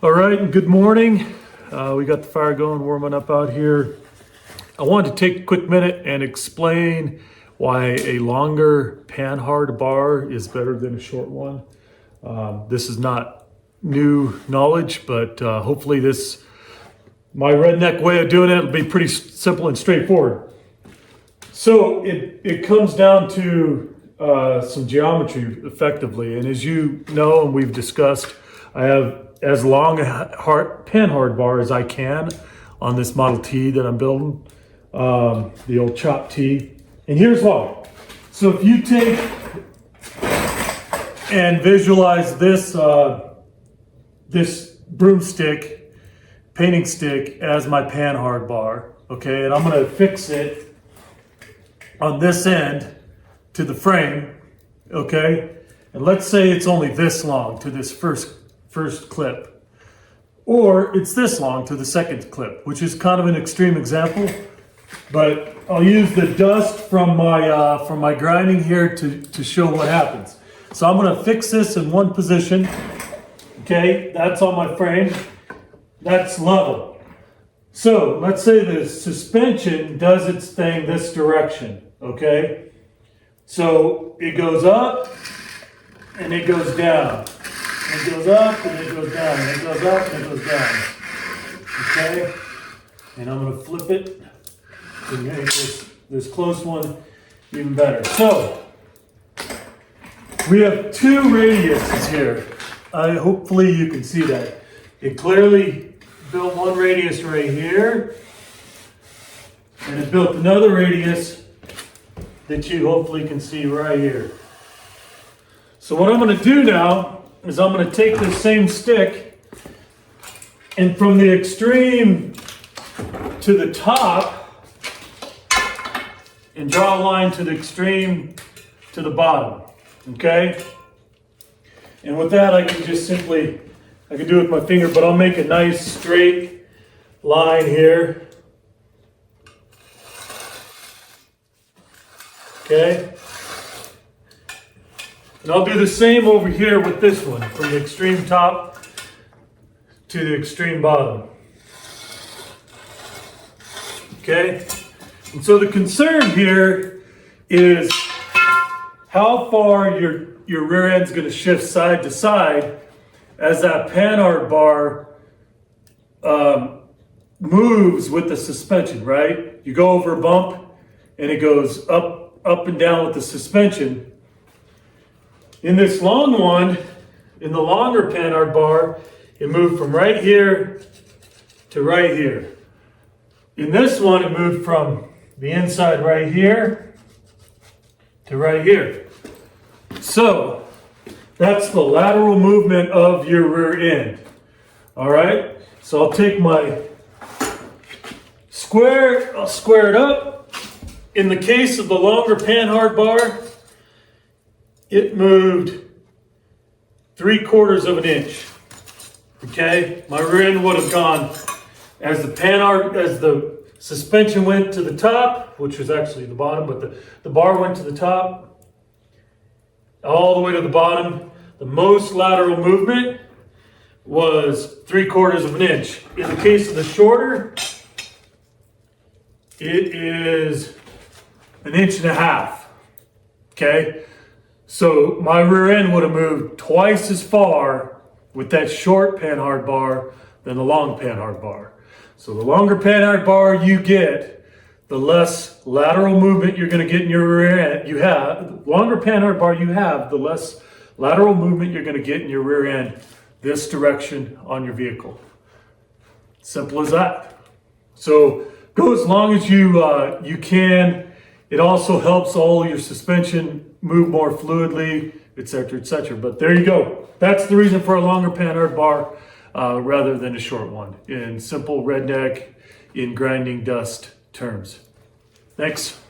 All right, and good morning. We got the fire going, warming up out here. I wanted to take a quick minute and explain why a longer Panhard bar is better than a short one. This is not new knowledge, but hopefully my redneck way of doing it will be pretty simple and straightforward. So it comes down to some geometry effectively. And as you know, and we've discussed, I have as long a Panhard bar as I can on this Model T that I'm building, the old chop T. And here's why. So if you take and visualize this, this broomstick, painting stick as my Panhard bar, okay, and I'm gonna fix it on this end to the frame, okay? And let's say it's only this long to this first clip, or it's this long to the second clip, which is kind of an extreme example, but I'll use the dust from my grinding here to show what happens. So I'm gonna fix this in one position, okay? That's on my frame, that's level. So let's say the suspension does its thing this direction, okay? So it goes up and it goes down. It goes up and it goes down. It goes up and it goes down. Okay? And I'm going to flip it to make this close one even better. So, we have two radiuses here. Hopefully you can see that. It clearly built one radius right here. And it built another radius that you hopefully can see right here. So what I'm going to do now is I'm going to take this same stick and from the extreme to the top and draw a line to the extreme to the bottom, okay? And with that I can just simply, I can do it with my finger, but I'll make a nice straight line here. Okay? And I'll do the same over here with this one, from the extreme top to the extreme bottom. Okay? And so the concern here is how far your rear end's going to shift side to side as that Panhard bar moves with the suspension, right? You go over a bump and it goes up and down with the suspension. In this long one, in the longer Panhard bar, it moved from right here to right here. In this one, it moved from the inside right here to right here. So, that's the lateral movement of your rear end. All right? So I'll take my square, I'll square it up. In the case of the longer Panhard bar, it moved 3/4 of an inch. Okay, my rear end would have gone as the suspension went to the top, which was actually the bottom, but the bar went to the top, all the way to the bottom. The most lateral movement was 3/4 of an inch. In the case of the shorter, it is 1.5 inches. Okay. So my rear end would have moved twice as far with that short Panhard bar than the long Panhard bar. So the longer Panhard bar you get, the less lateral movement you're going to get in your rear end. The longer Panhard bar you have, the less lateral movement you're going to get in your rear end this direction on your vehicle. Simple as that. So go as long as you can. It also helps all your suspension move more fluidly, etc., etc. But there you go. That's the reason for a longer Panhard bar rather than a short one, in simple redneck, in grinding dust terms. Thanks.